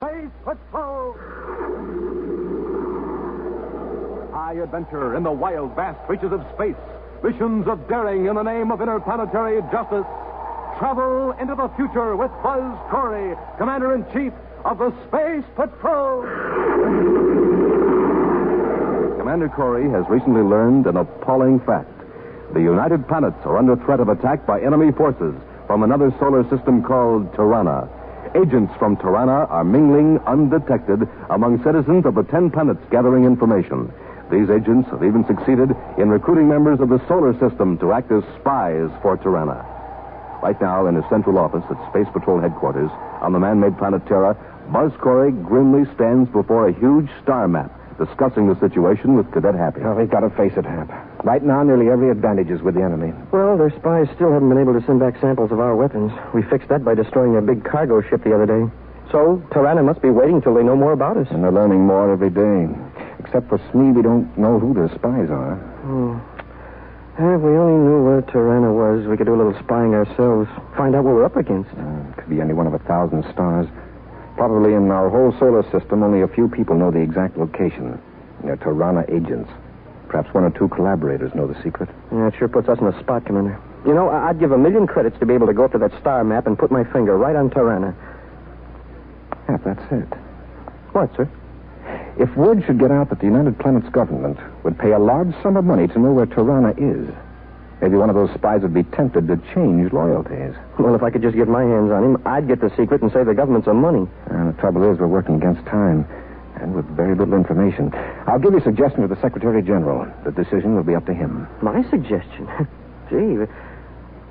Space Patrol! High adventure in the wild, vast reaches of space. Missions of daring in the name of interplanetary justice. Travel into the future with Buzz Corey, Commander-in-Chief of the Space Patrol. Commander Corey has recently learned an appalling fact. The United Planets are under threat of attack by enemy forces from another solar system called Tiranna. Agents from Tiranna are mingling undetected among citizens of the 10 planets gathering information. These agents have even succeeded in recruiting members of the solar system to act as spies for Tiranna. Right now, in his central office at Space Patrol headquarters on the man-made planet Terra, Buzz Corey grimly stands before a huge star map, discussing the situation with Cadet Happy. Well, we've got to face it, Hap. Right now, nearly every advantage is with the enemy. Well, their spies still haven't been able to send back samples of our weapons. We fixed that by destroying their big cargo ship the other day. So, Tiranna must be waiting till they know more about us. And they're learning more every day. Except for Smee, we don't know who their spies are. If we only knew where Tiranna was, we could do a little spying ourselves. Find out what we're up against. It could be any one of 1,000 stars. Probably in our whole solar system, only a few people know the exact location. They're Tiranna agents. Perhaps one or two collaborators know the secret. Yeah, it sure puts us in a spot, Commander. You know, I'd give 1,000,000 credits to be able to go up to that star map and put my finger right on Tiranna. Hap, that's it. What, sir? If word should get out that the United Planets government would pay a large sum of money to know where Tiranna is, maybe one of those spies would be tempted to change loyalties. Well, if I could just get my hands on him, I'd get the secret and save the government some money. The trouble is, we're working against time, and with very little information. I'll give you a suggestion to the Secretary General. The decision will be up to him. My suggestion? Gee,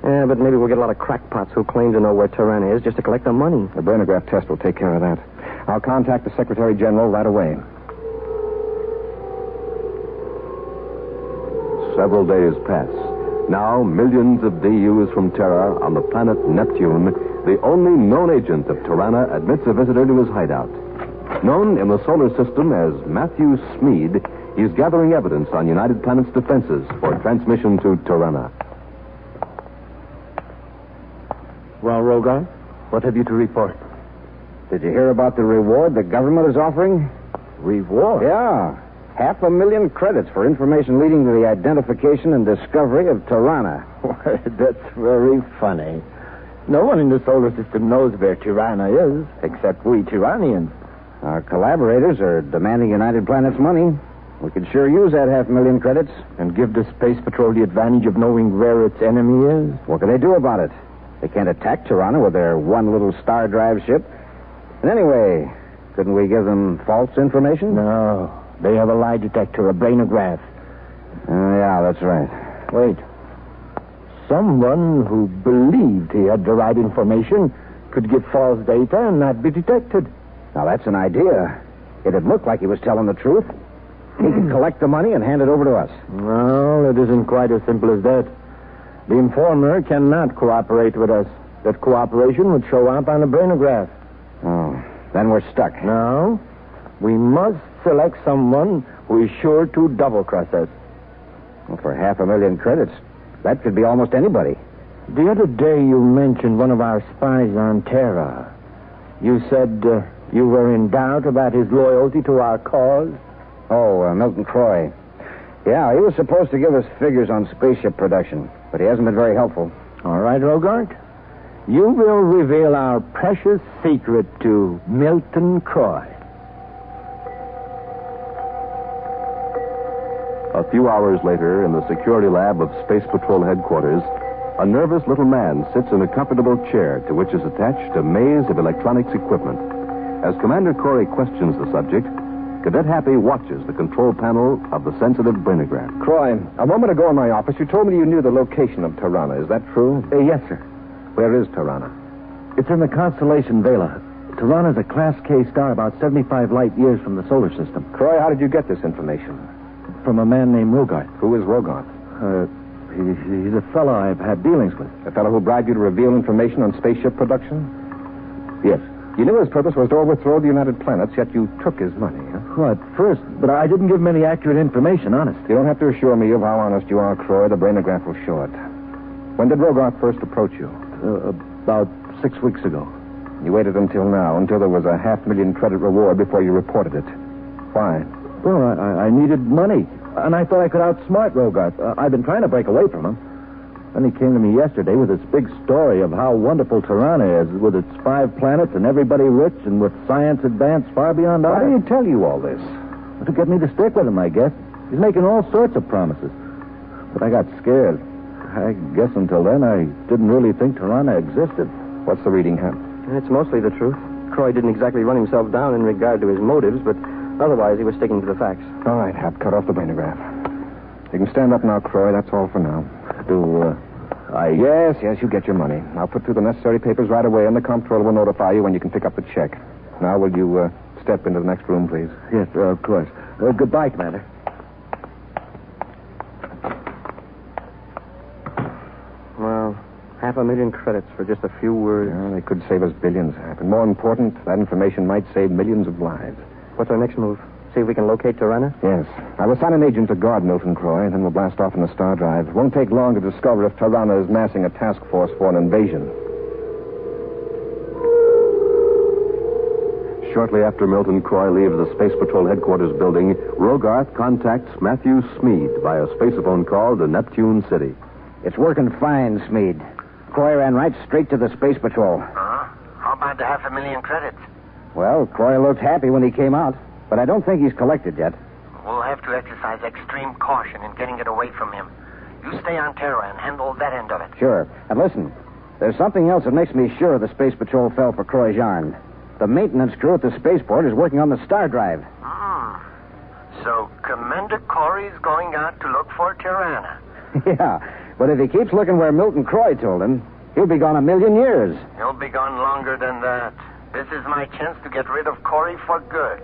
but maybe we'll get a lot of crackpots who claim to know where Tiranna is just to collect the money. The brainograph test will take care of that. I'll contact the Secretary General right away. Several days pass. Now, millions of DUs from Terra on the planet Neptune, the only known agent of Tiranna, admits a visitor to his hideout. Known in the solar system as Matthew Smeed, he's gathering evidence on United Planets defenses for transmission to Tiranna. Well, Rogar, what have you to report? Did you hear about the reward the government is offering? Reward? Yeah. 500,000 credits for information leading to the identification and discovery of Tiranna. That's very funny. No one in the solar system knows where Tiranna is, except we Tyrannians. Our collaborators are demanding United Planets money. We could sure use that 500,000 credits. And give the Space Patrol the advantage of knowing where its enemy is? What can they do about it? They can't attack Tiranna with their one little star drive ship. And anyway, couldn't we give them false information? No. They have a lie detector, a brainograph. Yeah, that's right. Wait. Someone who believed he had the right information could give false data and not be detected. Now, that's an idea. It'd look like he was telling the truth. He could collect the money and hand it over to us. Well, it isn't quite as simple as that. The informer cannot cooperate with us. That cooperation would show up on a brainograph. Oh, then we're stuck. No. We must select someone who is sure to double-cross us. Well, for 500,000 credits, that could be almost anybody. The other day you mentioned one of our spies on Terra. You said you were in doubt about his loyalty to our cause? Oh, Milton Croy. Yeah, he was supposed to give us figures on spaceship production, but he hasn't been very helpful. All right, Rogart. You will reveal our precious secret to Milton Croy. A few hours later, in the security lab of Space Patrol headquarters, a nervous little man sits in a comfortable chair to which is attached a maze of electronics equipment. As Commander Corey questions the subject, Cadet Happy watches the control panel of the sensitive brainograph. Croy, a moment ago in my office, you told me you knew the location of Tiranna. Is that true? Yes, sir. Where is Tiranna? It's in the constellation Vela. Tiranna's a Class K star about 75 light years from the solar system. Croy, how did you get this information? From a man named Rogart. Who is Rogart? He's a fellow I've had dealings with. The fellow who bribed you to reveal information on spaceship production? Yes. You knew his purpose was to overthrow the United Planets, yet you took his money, huh? Well, at first, but I didn't give him any accurate information, honest. You don't have to assure me of how honest you are, Croy. The brainograph will show it. When did Rogart first approach you? About 6 weeks ago. You waited until now, until there was a 500,000 credit reward before you reported it. Why? Well, I needed money, and I thought I could outsmart Rogarth. I've been trying to break away from him. Then he came to me yesterday with this big story of how wonderful Tiranna is, with its 5 planets and everybody rich and with science advanced far beyond Why ours. did he tell you all this? To get me to stick with him, I guess. He's making all sorts of promises. But I got scared. I guess until then I didn't really think Tiranna existed. What's the reading, Hap? It's mostly the truth. Croy didn't exactly run himself down in regard to his motives, but otherwise he was sticking to the facts. All right, Hap, cut off the brainograph. You can stand up now, Croy. That's all for now. Yes, you get your money. I'll put through the necessary papers right away, and the comptroller will notify you when you can pick up the check. Now, will you step into the next room, please? Yes, of course. Goodbye, Commander. Well, 500,000 credits for just a few words. Yeah, they could save us billions, Hap. And more important, that information might save millions of lives. What's our next move? See if we can locate Tiranna? Yes. I will assign an agent to guard Milton Croy, and then we'll blast off in the star drive. It won't take long to discover if Tiranna is massing a task force for an invasion. Shortly after Milton Croy leaves the Space Patrol headquarters building, Rogarth contacts Matthew Smead by a spacephone call to Neptune City. It's working fine, Smead. Croy ran right straight to the Space Patrol. How about the 500,000 credits? Well, Croy looked happy when he came out, but I don't think he's collected yet. We'll have to exercise extreme caution in getting it away from him. You stay on Terra and handle that end of it. Sure. And listen, there's something else that makes me sure the Space Patrol fell for Croy's yarn. The maintenance crew at the spaceport is working on the star drive. So Commander Corey's going out to look for Tiranna. Yeah, but if he keeps looking where Milton Croy told him, he'll be gone 1,000,000 years. He'll be gone longer than that. This is my chance to get rid of Corey for good.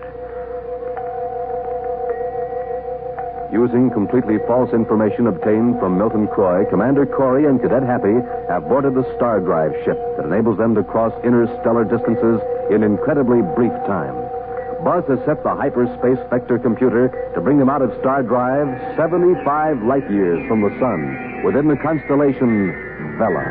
Using completely false information obtained from Milton Croy, Commander Corey and Cadet Happy have boarded the Star Drive ship that enables them to cross interstellar distances in incredibly brief time. Buzz has set the hyperspace vector computer to bring them out of Star Drive 75 light years from the sun, within the constellation Vela.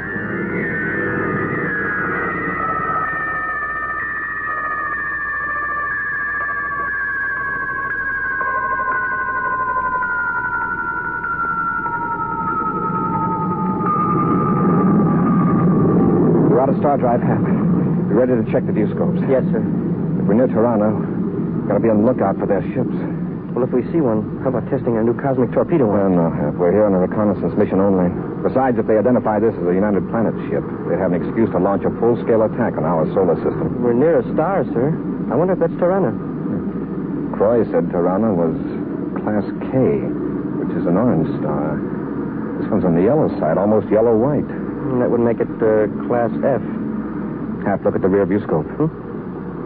We're out of star drive, Hap. Be ready to check the viewscopes. Yes, sir. If we're near Tiranna, we've got to be on the lookout for their ships. Well, if we see one, how about testing our new cosmic torpedo Well, one? no, Hap. We're here on a reconnaissance mission only. Besides, if they identify this as a United Planets ship, they'd have an excuse to launch a full-scale attack on our solar system. We're near a star, sir. I wonder if that's Tiranna. Croy said Tiranna was Class K, which is an orange star. This one's on the yellow side, almost yellow-white. That would make it Class F. Hap, look at the rear viewscope.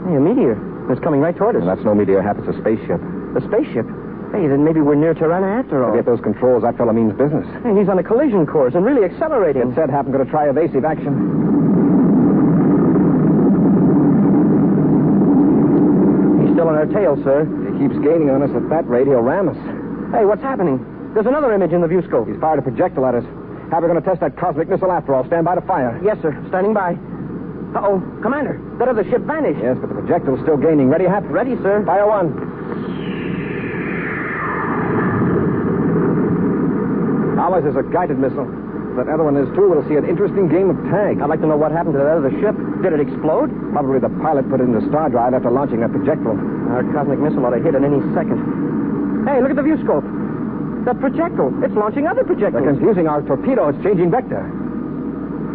Hey, a meteor. It's coming right toward us. Well, that's no meteor, Hap. It's a spaceship. A spaceship? Hey, then maybe we're near Tiranna after all. Get those controls. That fella means business. Hey, he's on a collision course and really accelerating. It said Hap, I'm going to try evasive action. He's still on our tail, sir. If he keeps gaining on us at that rate, he'll ram us. Hey, what's happening? There's another image in the viewscope. He's fired a projectile at us. Hap, we're going to test that cosmic missile after all. Stand by to fire. Yes, sir. Standing by. Uh-oh. Commander, that other ship vanished. Yes, but the projectile's still gaining. Ready, Hap? Ready, sir. Fire one. Ours is a guided missile. If that other one is, too, we'll see an interesting game of tag. I'd like to know what happened to that other ship. Did it explode? Probably the pilot put it into star drive after launching that projectile. Our cosmic missile ought to hit at any second. Hey, look at the viewscope. That projectile. It's launching other projectiles. They're confusing our torpedo. It's changing vector.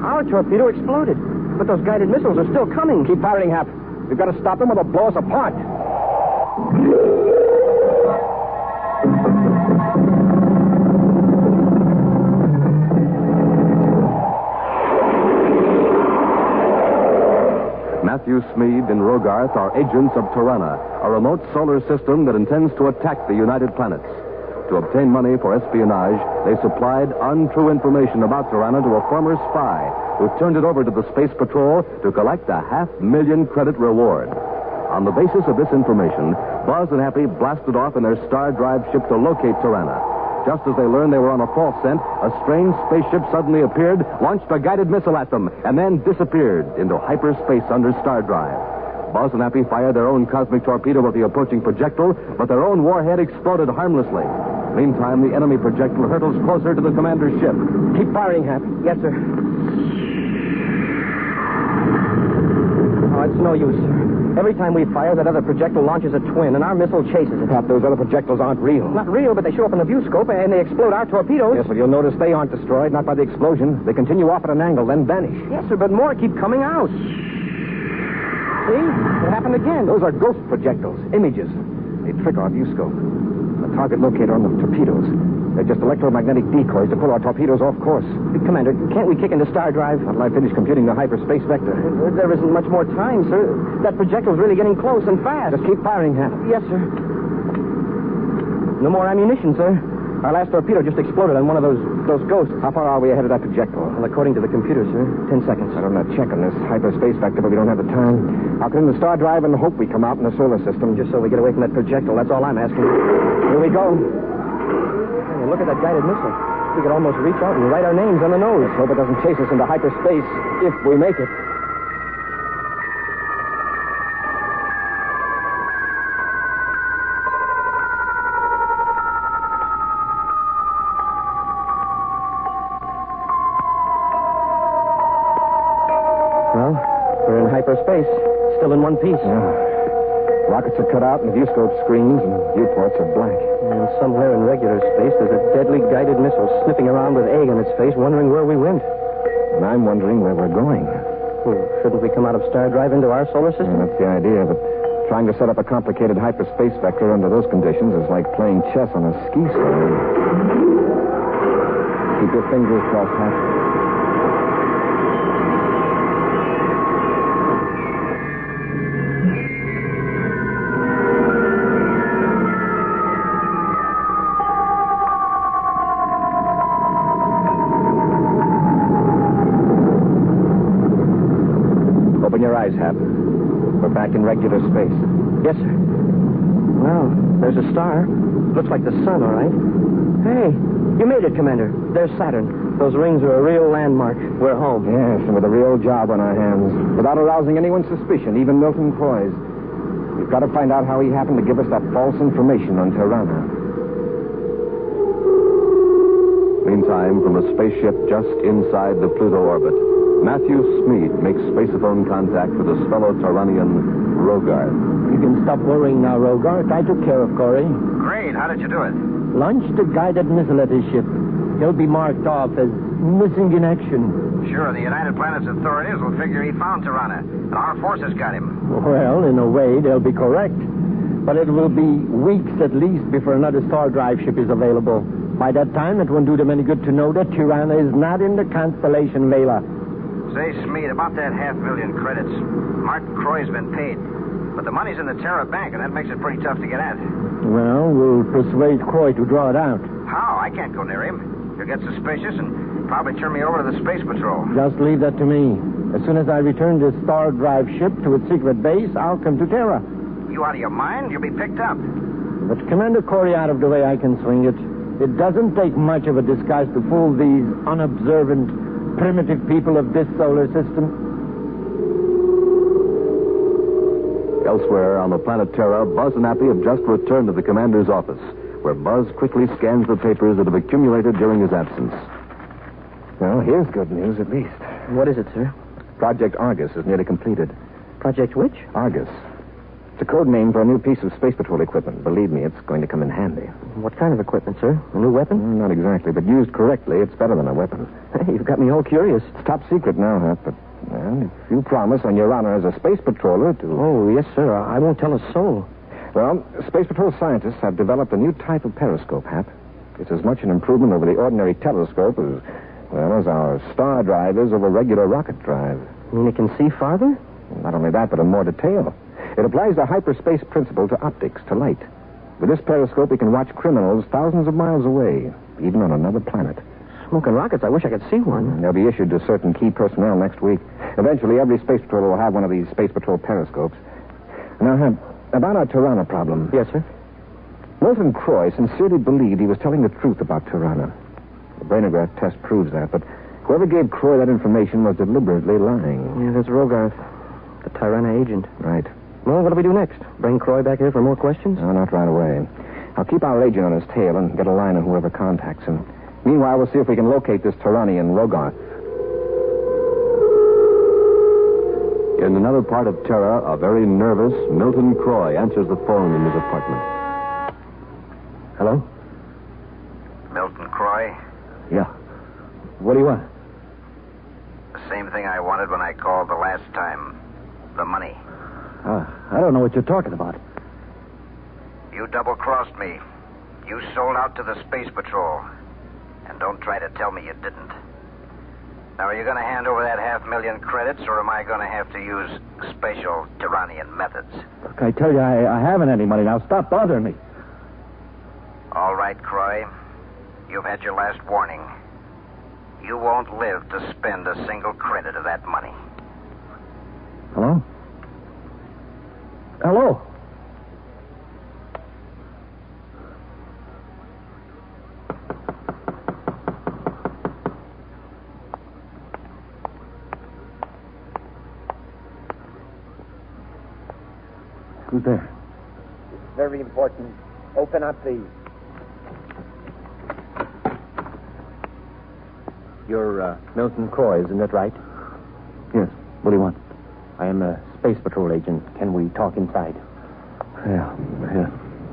Our torpedo exploded. But those guided missiles are still coming. Keep firing, Hap. We've got to stop them or they'll blow us apart. Matthew Smead and Rogarth are agents of Tiranna, a remote solar system that intends to attack the United Planets. To obtain money for espionage, they supplied untrue information about Tiranna to a former spy who turned it over to the Space Patrol to collect a 500,000 credit reward. On the basis of this information, Buzz and Happy blasted off in their Star Drive ship to locate Tiranna. Just as they learned they were on a false scent, a strange spaceship suddenly appeared, launched a guided missile at them, and then disappeared into hyperspace under star drive. Buzz and Appy fired their own cosmic torpedo at the approaching projectile, but their own warhead exploded harmlessly. Meantime, the enemy projectile hurtles closer to the commander's ship. Keep firing, Hap. Yes, sir. Oh, it's no use, sir. Every time we fire, that other projectile launches a twin, and our missile chases it. Hap, those other projectiles aren't real. Not real, but they show up in the view scope, and they explode our torpedoes. Yes, but you'll notice they aren't destroyed, not by the explosion. They continue off at an angle, then vanish. Yes, sir, but more keep coming out. See? It happened again. Those are ghost projectiles, images. They trick our view scope. The target locator on the torpedoes. They're just electromagnetic decoys to pull our torpedoes off course. Commander, can't we kick into star drive? Not till I finish computing the hyperspace vector. There isn't much more time, sir. That projectile's really getting close and fast. Just keep firing, Hap. Yes, sir. No more ammunition, sir. Our last torpedo just exploded on one of those ghosts. How far are we ahead of that projectile? Well, according to the computer, sir, 10 seconds. I don't know, check on this hyperspace vector, but we don't have the time. I'll get in the star drive and hope we come out in the solar system. Just so we get away from that projectile, that's all I'm asking. Here we go. Hey, look at that guided missile. We could almost reach out and write our names on the nose. Let's hope it doesn't chase us into hyperspace if we make it. Well, we're in hyperspace. Still in one piece. Yeah. Rockets are cut out and viewscope screens and viewports are blank. And somewhere in regular space, there's a deadly guided missile sniffing around with egg in its face, wondering where we went. And I'm wondering where we're going. Well, shouldn't we come out of star drive into our solar system? Yeah, that's the idea, but trying to set up a complicated hyperspace vector under those conditions is like playing chess on a ski slope. Keep your fingers crossed, Hap. Open your eyes, Hap. We're back in regular space. Yes, sir. Well, there's a star. Looks like the sun, all right. Hey, you made it, Commander. There's Saturn. Those rings are a real landmark. We're home. Yes, and with a real job on our hands. Without arousing anyone's suspicion, even Milton Croy's. We've got to find out how he happened to give us that false information on Tiranna. Meantime, from a spaceship just inside the Pluto orbit, Matthew Smead makes spaceophone contact with his fellow Tiranian, Rogart. You can stop worrying now, Rogart. I took care of Corey. Great. How did you do it? Launched a guided missile at his ship. He'll be marked off as missing in action. Sure, the United Planets authorities will figure he found Tiranna, and our forces got him. Well, in a way, they'll be correct. But it will be weeks at least before another star drive ship is available. By that time, it won't do them any good to know that Tiranna is not in the constellation Vela. Say, Smead, about that 500,000 credits. Martin Croy's been paid. But the money's in the Terra Bank, and that makes it pretty tough to get at. Well, we'll persuade Croy to draw it out. How? I can't go near him. He'll get suspicious and probably turn me over to the Space Patrol. Just leave that to me. As soon as I return this star drive ship to its secret base, I'll come to Terra. You out of your mind? You'll be picked up. But Commander Corey out of the way, I can swing it. It doesn't take much of a disguise to fool these unobservant, primitive people of this solar system. Elsewhere on the planet Terra, Buzz and Appy have just returned to the commander's office, where Buzz quickly scans the papers that have accumulated during his absence. Well, here's good news, at least. What is it, sir? Project Argus is nearly completed. Project which? Argus. It's a code name for a new piece of Space Patrol equipment. Believe me, it's going to come in handy. What kind of equipment, sir? A new weapon? Not exactly, but used correctly, it's better than a weapon. Hey, you've got me all curious. It's top secret now, Hap, but well, if you promise on your honor as a space patroller to... Oh, yes, sir. I won't tell a soul. Well, Space Patrol scientists have developed a new type of periscope, Hap. It's as much an improvement over the ordinary telescope as our star drive is over regular rocket drive. You mean it can see farther? Not only that, but in more detail. It applies the hyperspace principle to optics, to light. With this periscope, we can watch criminals thousands of miles away, even on another planet. Smoking rockets, I wish I could see one. They'll be issued to certain key personnel next week. Eventually, every Space Patrol will have one of these Space Patrol periscopes. Now, about our Tiranna problem. Yes, sir. Milton Croy sincerely believed he was telling the truth about Tiranna. The brainograph test proves that, but whoever gave Croy that information was deliberately lying. Yeah, that's Rogarth, the Tiranna agent. Right. Well, what do we do next? Bring Croy back here for more questions? No, not right away. I'll keep our agent on his tail and get a line on whoever contacts him. Meanwhile, we'll see if we can locate this Tyrannian Rogarth. In another part of Terra, a very nervous Milton Croy answers the phone in his apartment. Hello? Milton Croy? Yeah. What do you want? The same thing I wanted when I called the last time. The money. I don't know what you're talking about. You double-crossed me. You sold out to the Space Patrol. And don't try to tell me you didn't. Now, are you going to hand over that 500,000 credits, or am I going to have to use special Tyrannian methods? Look, I tell you, I haven't any money now. Stop bothering me. All right, Croy. You've had your last warning. You won't live to spend a single credit of that money. Hello? Hello? Who's there? It's very important. Open up, please. You're Milton Croy, isn't that right? Yes. What do you want? I am a Space Patrol agent. Can we talk inside? Yeah.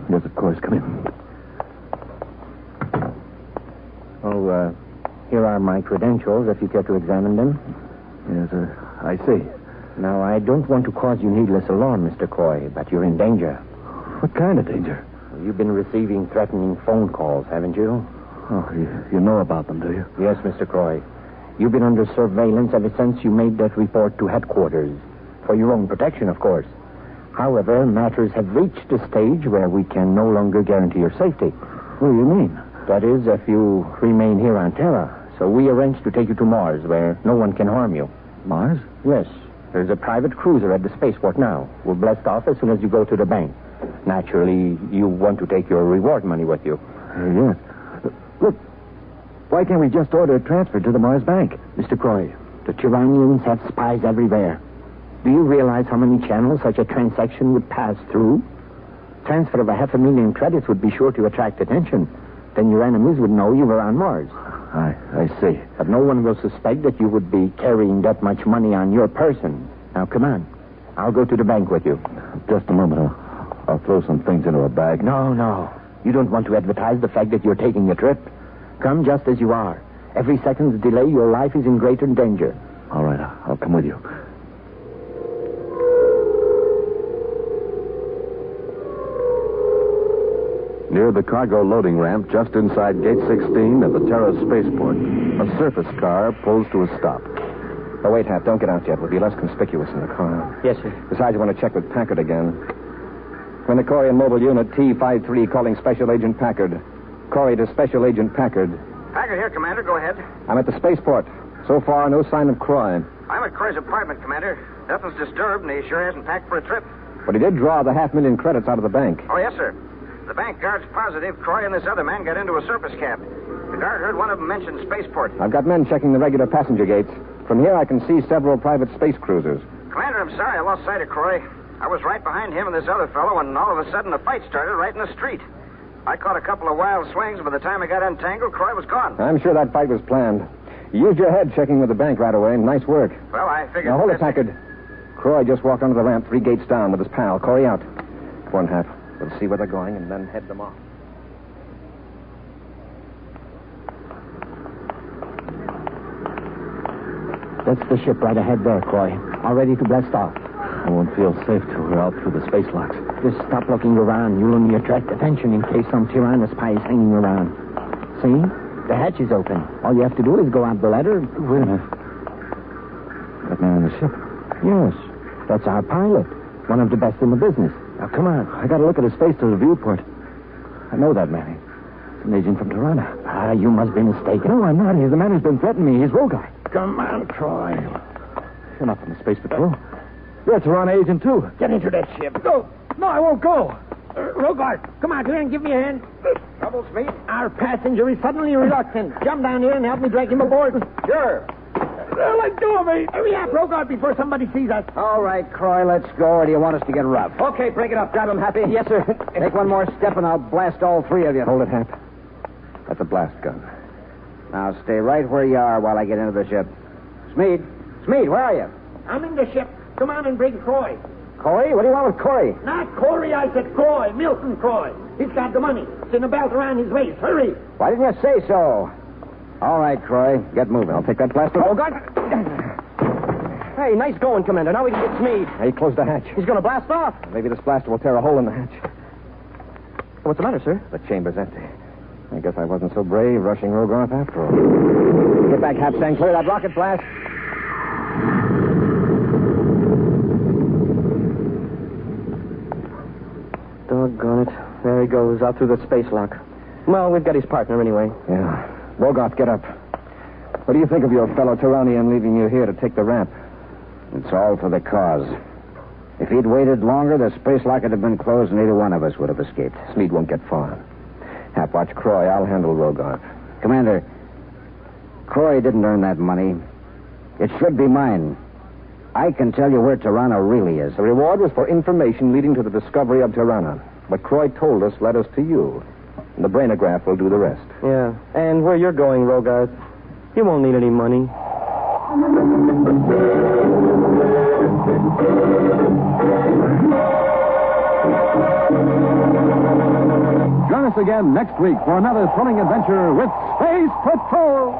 Yes, of course. Come in. Oh, here are my credentials, if you care to examine them. Yes, I see. Now, I don't want to cause you needless alarm, Mr. Croy, but you're in danger. What kind of danger? You've been receiving threatening phone calls, haven't you? Oh, you know about them, do you? Yes, Mr. Croy. You've been under surveillance ever since you made that report to headquarters. For your own protection, of course. However, matters have reached a stage where we can no longer guarantee your safety. What do you mean? That is, if you remain here on Terra. So we arranged to take you to Mars, where no one can harm you. Mars? Yes. There's a private cruiser at the spaceport now. We'll blast off as soon as you go to the bank. Naturally, you want to take your reward money with you. Yes. Look, why can't we just order a transfer to the Mars Bank? Mr. Croy, the Tyrannians have spies everywhere. Do you realize how many channels such a transaction would pass through? Transfer of 500,000 credits would be sure to attract attention. Then your enemies would know you were on Mars. I see. But no one will suspect that you would be carrying that much money on your person. Now, come on. I'll go to the bank with you. Just a moment. I'll throw some things into a bag. No. You don't want to advertise the fact that you're taking a trip. Come just as you are. Every second's delay, your life is in greater danger. All right, I'll come with you. Near the cargo loading ramp, just inside Gate 16 at the Terra spaceport, a surface car pulls to a stop. Oh, wait, Hap, don't get out yet. We'll be less conspicuous in the car. Yes, sir. Besides, you want to check with Packard again. Quinnicorian Mobile Unit T-53 calling Special Agent Packard. Corey to Special Agent Packard. Packard here, Commander. Go ahead. I'm at the spaceport. So far, no sign of Croy. I'm at Croy's apartment, Commander. Nothing's disturbed, and he sure hasn't packed for a trip. But he did draw the 500,000 credits out of the bank. Oh, yes, sir. The bank guard's positive Croy and this other man got into a surface cab. The guard heard one of them mention spaceport. I've got men checking the regular passenger gates. From here, I can see several private space cruisers. Commander, I'm sorry I lost sight of Croy. I was right behind him and this other fellow, and all of a sudden a fight started right in the street. I caught a couple of wild swings, and by the time I got untangled, Croy was gone. I'm sure that fight was planned. You used your head checking with the bank right away. Nice work. Well, I figured... Now, hold it, Packard. Croy just walked onto the ramp 3 gates down with his pal. Corey out. Come on, Hap. We'll see where they're going and then head them off. That's the ship right ahead there, Croy. All ready to blast off. I won't feel safe till we're out through the space locks. Just stop looking around. You'll only attract attention in case some Tiranna spy is hanging around. See? The hatch is open. All you have to do is go out the ladder. Wait a minute. That man in the ship? Yes. That's our pilot. One of the best in the business. Now, come on. I got to look at his face to the viewport. I know that man. He's an agent from Tiranna. Ah, you must be mistaken. No, I'm not. He's the man who's been threatening me. He's Rogarth. Come on, Croy. You're not from the Space Patrol. You're a Tiranna agent, too. Get into that ship. No, I won't go. Rogart, come on, come here and give me a hand. Trouble, Smith? Our passenger is suddenly reluctant. Jump down here and help me drag him aboard. Sure. Let go of me. Hurry up, Rogart, before somebody sees us. All right, Croy, let's go, or do you want us to get rough? Okay, break it up. Grab him, Happy. Yes, sir. Take one more step and I'll blast all three of you. Hold it, Hap. That's a blast gun. Now stay right where you are while I get into the ship. Smead, where are you? I'm in the ship. Come on and bring Croy. Corey? What do you want with Corey? Not Corey, I said Croy. Milton Croy. He's got the money. It's in a belt around his waist. Hurry. Why didn't you say so? All right, Croy, get moving. I'll take that blaster. Oh, God. Hey, nice going, Commander. Now we can get Smead. Hey, close the hatch. He's going to blast off. Maybe this blaster will tear a hole in the hatch. What's the matter, sir? The chamber's empty. I guess I wasn't so brave rushing Rogarth after all. Get back, Hapsang. Clear that rocket blast. Doggone it. There he goes, out through the space lock. Well, we've got his partner anyway. Yeah. Rogarth, get up. What do you think of your fellow Tyrannian leaving you here to take the ramp? It's all for the cause. If he'd waited longer, the space lock would have been closed and neither one of us would have escaped. Smead won't get far. Hap, watch Croy. I'll handle Rogarth. Commander, Croy didn't earn that money. It should be mine. I can tell you where Tiranna really is. The reward was for information leading to the discovery of Tiranna. What Croy told us led us to you. And the brainograph will do the rest. Yeah. And where you're going, Rogarth, you won't need any money. Join us again next week for another thrilling adventure with Space Patrol.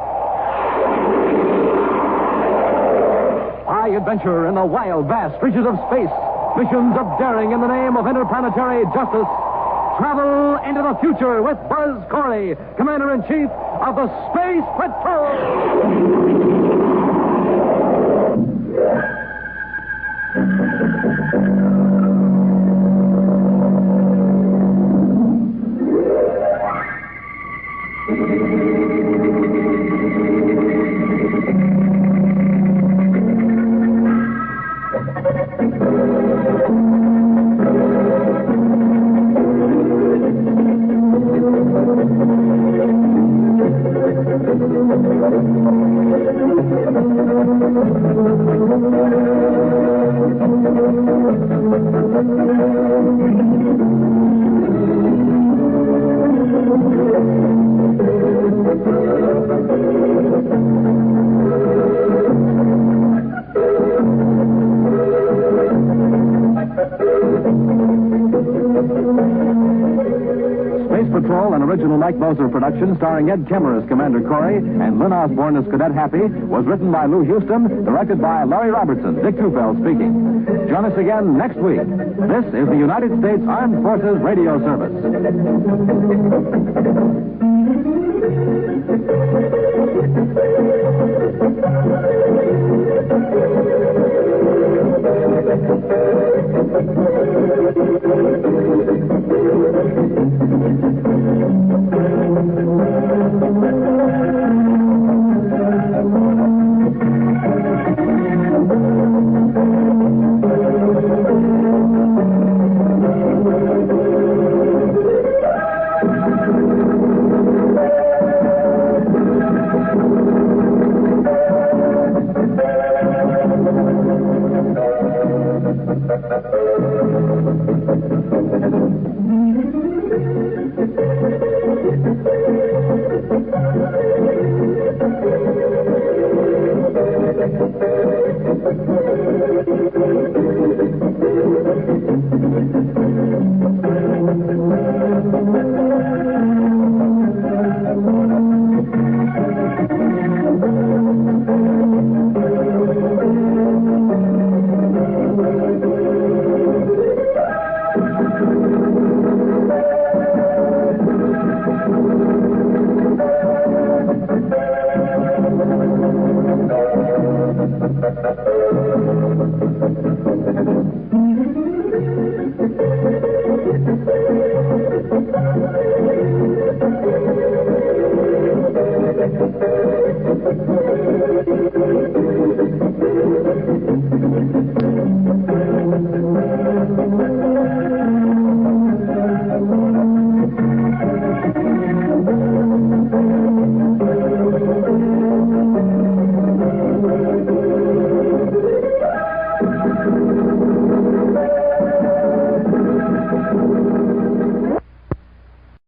High adventure in the wild, vast reaches of space. Missions of daring in the name of interplanetary justice. Travel into the future with Buzz Corey, Commander-in-Chief of the Space Patrol. An original Mike Moser production starring Ed Kemmer as Commander Corey and Lynn Osborne as Cadet Happy was written by Lou Houston, directed by Larry Robertson. Dick Tufeld speaking. Join us again next week. This is the United States Armed Forces Radio Service.